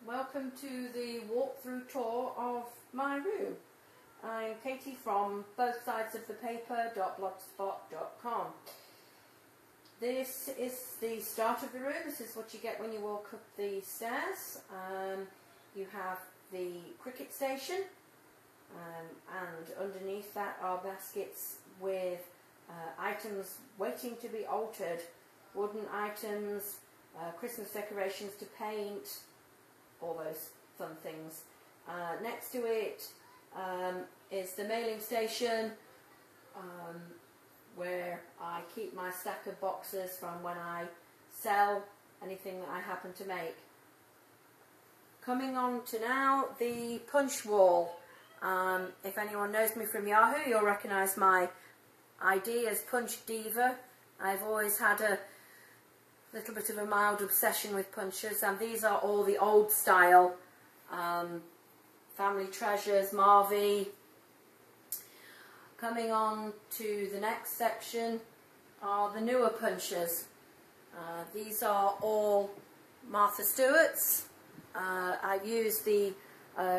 Welcome to the walkthrough tour of my room. I'm Katie from bothsidesofthepaper.blogspot.com. This is the start of the room. This is what you get when you walk up the stairs. You have the cricket station, and underneath that are baskets with items waiting to be altered, wooden items, Christmas decorations to paint, all those fun things. Next to it is the mailing station, where I keep my stack of boxes from when I sell anything that I happen to make. Coming on to now, the punch wall. If anyone knows me from Yahoo, you'll recognise my ID as Punch Diva. I've always had a little bit of a mild obsession with punches, and these are all the old style Family Treasures, Marvy. Coming on to the next section are the newer punches. These are all Martha Stewart's. I've used the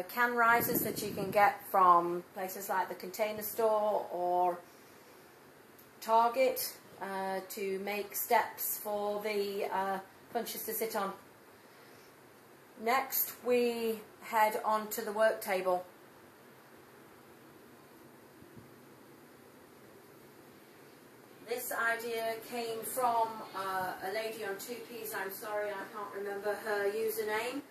can risers that you can get from places like the Container Store or Target to make steps for the punches to sit on. Next we head on to the work table. This idea came from a lady on 2Ps. I'm sorry, I can't remember her username,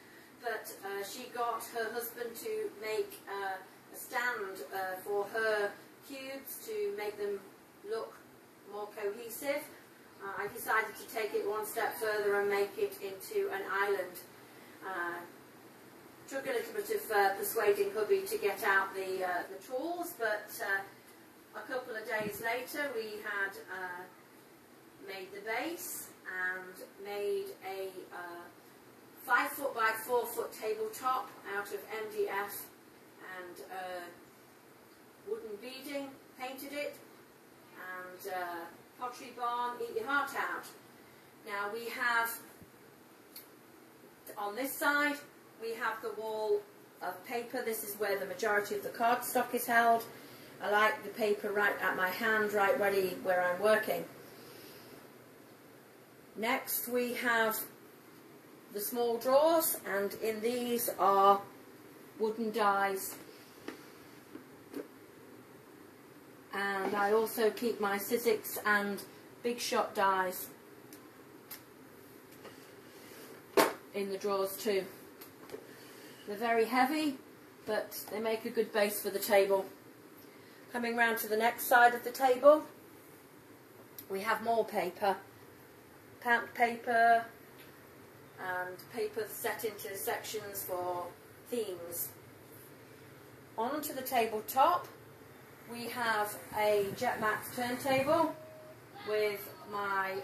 but she got her husband to make a stand for her cubes to make them look more cohesive. I decided to take it one step further and make it into an island. Took a little bit of persuading hubby to get out the tools, but a couple of days later we had made the base and made a 5 foot by 4 foot tabletop out of MDF and wooden beading, painted it, and pottery barn, eat your heart out. Now we have, on this side, we have the wall of paper. This is where the majority of the cardstock is held. I like the paper right at my hand, right ready where I'm working. Next we have the small drawers, and in these are wooden dies. And I also keep my Sizzix and Big Shot dies in the drawers too. They're very heavy, but they make a good base for the table. Coming round to the next side of the table, we have more paper. Stamped paper and paper set into sections for themes. Onto the tabletop we have a Jetmax turntable with my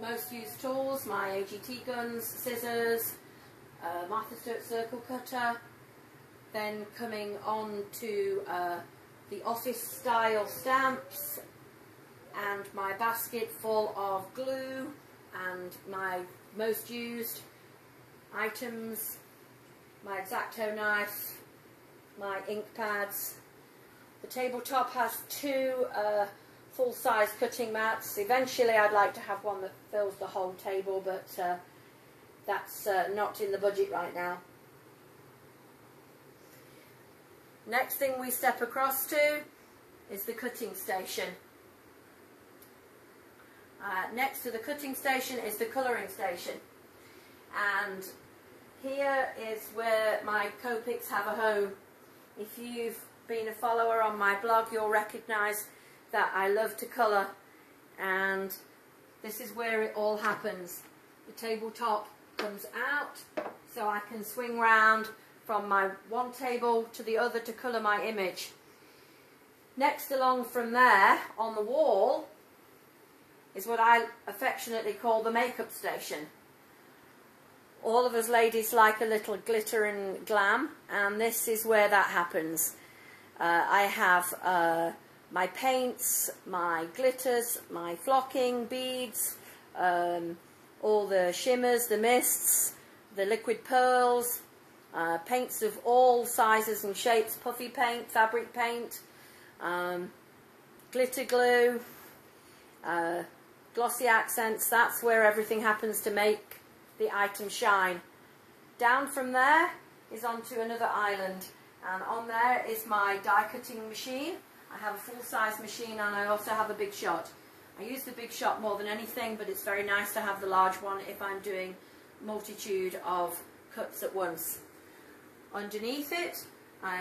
most used tools, my AGT guns, scissors, Martha Stewart circle cutter. Then coming on to the office style stamps and my basket full of glue and my most used items, my X-Acto knife, my ink pads. The tabletop has 2 full-size cutting mats. Eventually I'd like to have one that fills the whole table, but that's not in the budget right now. Next thing we step across to is the cutting station. Next to the cutting station is the colouring station, and here is where my Copics have a home. If you've been a follower on my blog, you'll recognise that I love to colour, and this is where it all happens. The tabletop comes out so I can swing round from my one table to the other to colour my image. Next along from there on the wall is what I affectionately call the makeup station. All of us ladies like a little glitter and glam, and this is where that happens. I have my paints, my glitters, my flocking, beads, all the shimmers, the mists, the liquid pearls, paints of all sizes and shapes, puffy paint, fabric paint, glitter glue, glossy accents. That's where everything happens to make the item shine. Down from there is onto another island, and on there is my die cutting machine. I have a full-size machine, and I also have a big shot. I use the big shot more than anything, but it's very nice to have the large one if I'm doing multitude of cuts at once. Underneath it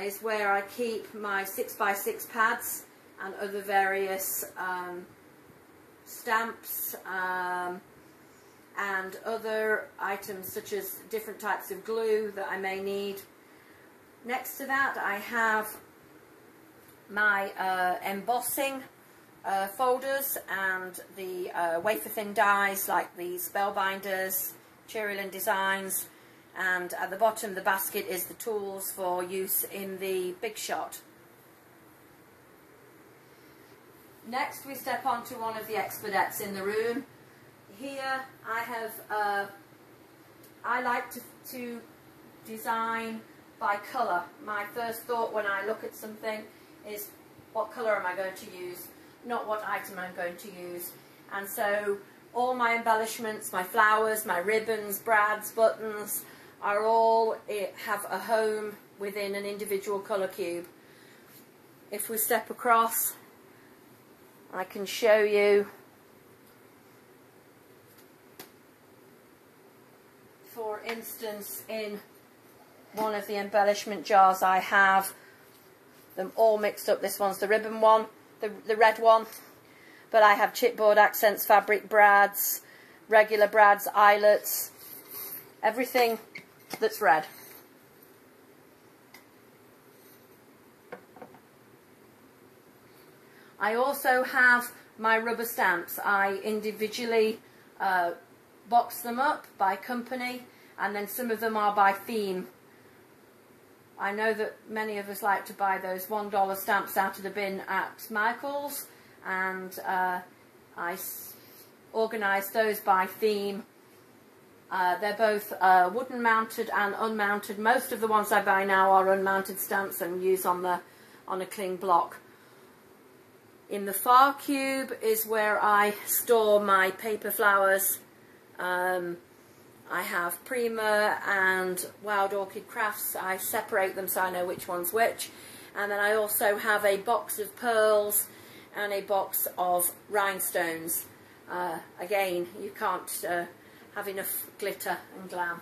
is where I keep my 6x6 pads and other various stamps and other items such as different types of glue that I may need. Next to that I have my embossing folders and the wafer thin dies like the Spellbinders, Cherryland Designs, and at the bottom of the basket is the tools for use in the big shot. Next we step on to one of the Exponets in the room. Here I have, I like to design by colour. My first thought when I look at something is what colour am I going to use, not what item I'm going to use. And so all my embellishments, my flowers, my ribbons, brads, buttons, are all have a home within an individual colour cube. If we step across, I can show you, for instance, in one of the embellishment jars I have them all mixed up. This one's the ribbon one, the red one, but I have chipboard accents, fabric brads, regular brads, eyelets, everything that's red. I also have my rubber stamps. I individually box them up by company, and then some of them are by theme. I know that many of us like to buy those $1 stamps out of the bin at Michael's, and I organise those by theme. They're both wooden mounted and unmounted. Most of the ones I buy now are unmounted stamps and use on a cling block. In the far cube is where I store my paper flowers. I have Prima and Wild Orchid Crafts. I separate them so I know which one's which. And then I also have a box of pearls and a box of rhinestones. Again, you can't have enough glitter and glam.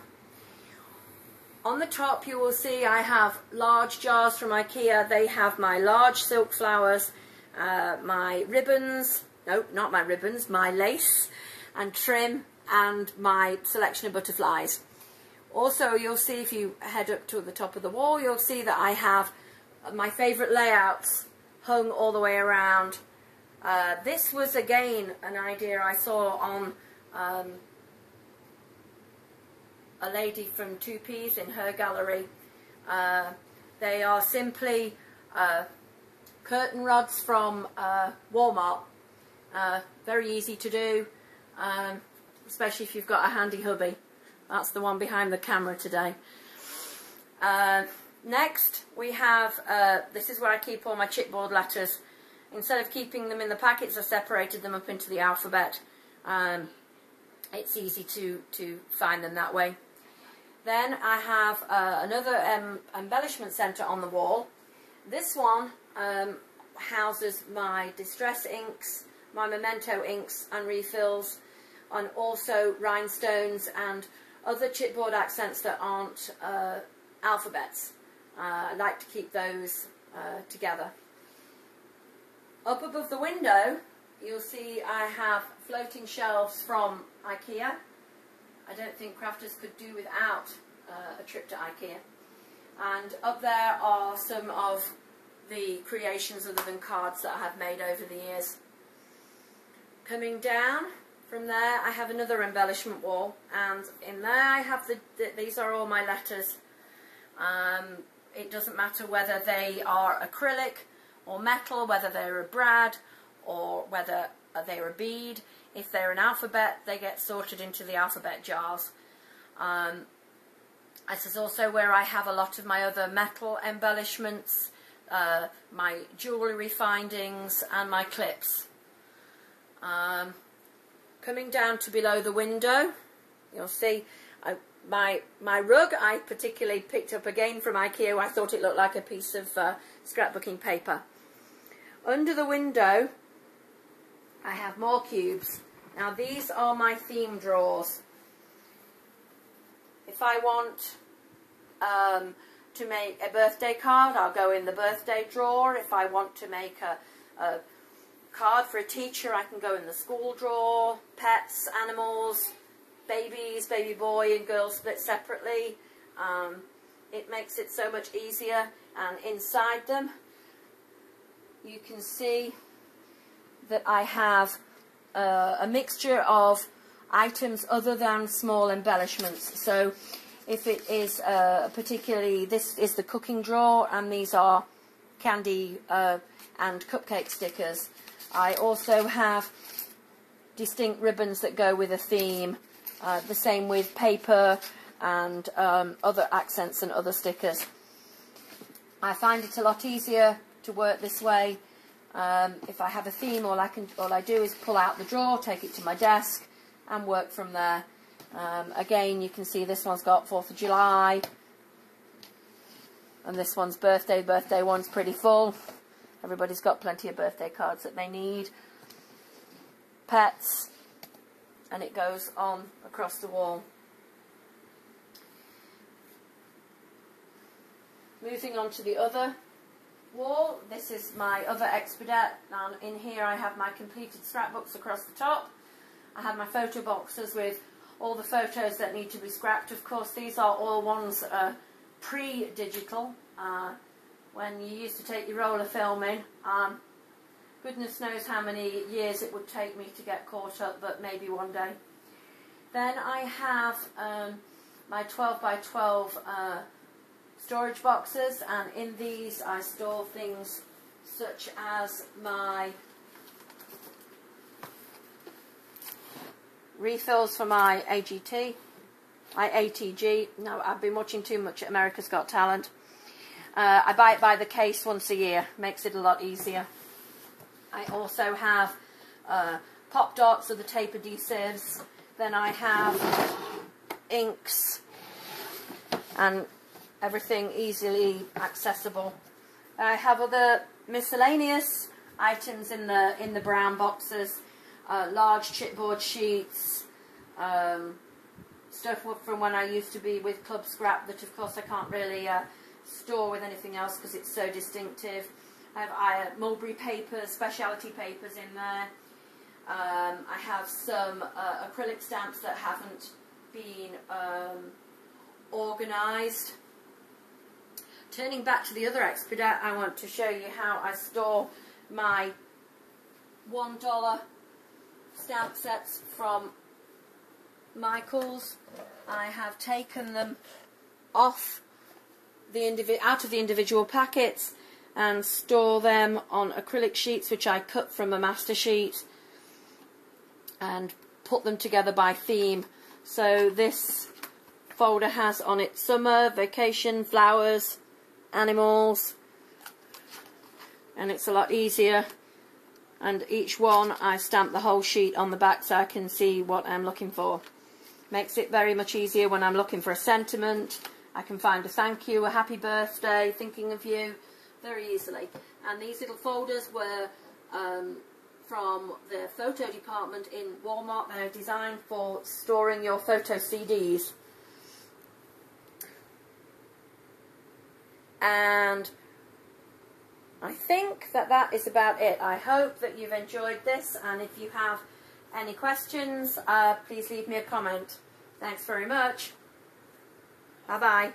On the top you will see I have large jars from IKEA. They have my large silk flowers, my ribbons, no, not my ribbons, my lace and trim, and my selection of butterflies. Also, you'll see if you head up to the top of the wall, you'll see that I have my favourite layouts hung all the way around. This was again an idea I saw on a lady from 2Ps in her gallery. They are simply curtain rods from Walmart. Very easy to do, especially if you've got a handy hubby. That's the one behind the camera today. Next we have, this is where I keep all my chipboard letters. Instead of keeping them in the packets, I separated them up into the alphabet. It's easy to find them that way. Then I have another embellishment centre on the wall. This one houses my distress inks, my memento inks and refills, and also rhinestones and other chipboard accents that aren't alphabets. I like to keep those together. Up above the window you'll see I have floating shelves from IKEA. I don't think crafters could do without a trip to IKEA. And up there are some of the creations other than cards that I have made over the years. Coming down from there I have another embellishment wall, and in there I have these are all my letters. It doesn't matter whether they are acrylic or metal, whether they're a brad or whether they're a bead. If they're an alphabet, they get sorted into the alphabet jars. This is also where I have a lot of my other metal embellishments, my jewellery findings and my clips. Coming down to below the window, you'll see my rug I particularly picked up again from IKEA. I thought it looked like a piece of scrapbooking paper. Under the window I have more cubes. Now these are my theme drawers. If I want to make a birthday card, I'll go in the birthday drawer. If I want to make a card for a teacher, I can go in the school drawer. Pets, animals, babies, baby boy and girl split separately. It makes it so much easier. And inside them you can see that I have a mixture of items other than small embellishments. So if it is particularly, this is the cooking drawer, and these are candy and cupcake stickers. I also have distinct ribbons that go with a theme, the same with paper and other accents and other stickers. I find it a lot easier to work this way. If I have a theme, all I do is pull out the drawer, take it to my desk and work from there. Again, you can see this one's got 4th of July and this one's birthday. Birthday one's pretty full. Everybody's got plenty of birthday cards that they need. Pets, and it goes on across the wall. Moving on to the other wall, this is my other Exponet, and in here I have my completed scrapbooks across the top. I have my photo boxes with all the photos that need to be scrapped. Of course, these are all ones that are pre-digital. When you used to take your roller film in, goodness knows how many years it would take me to get caught up, but maybe one day. Then I have my 12 by 12 storage boxes, and in these I store things such as my refills for my ATG. No, I've been watching too much America's Got Talent. I buy it by the case once a year, makes it a lot easier. I also have pop dots of the tape adhesives. Then I have inks and everything easily accessible. I have other miscellaneous items in the brown boxes, large chipboard sheets, stuff from when I used to be with Club Scrap that of course I can't really store with anything else because it's so distinctive. I have mulberry papers, specialty papers in there. I have some acrylic stamps that haven't been organised. Turning back to the other Exponet, I want to show you how I store my $1 stamp sets from Michael's. I have taken them off out of the individual packets and store them on acrylic sheets which I cut from a master sheet and put them together by theme. So this folder has on it summer, vacation, flowers, animals, and it's a lot easier. And each one I stamp the whole sheet on the back so I can see what I'm looking for. Makes it very much easier when I'm looking for a sentiment. I can find a thank you, a happy birthday, thinking of you, very easily. And these little folders were from the photo department in Walmart. They're designed for storing your photo CDs. And I think that is about it. I hope that you've enjoyed this, and if you have any questions, please leave me a comment. Thanks very much. Bye-bye.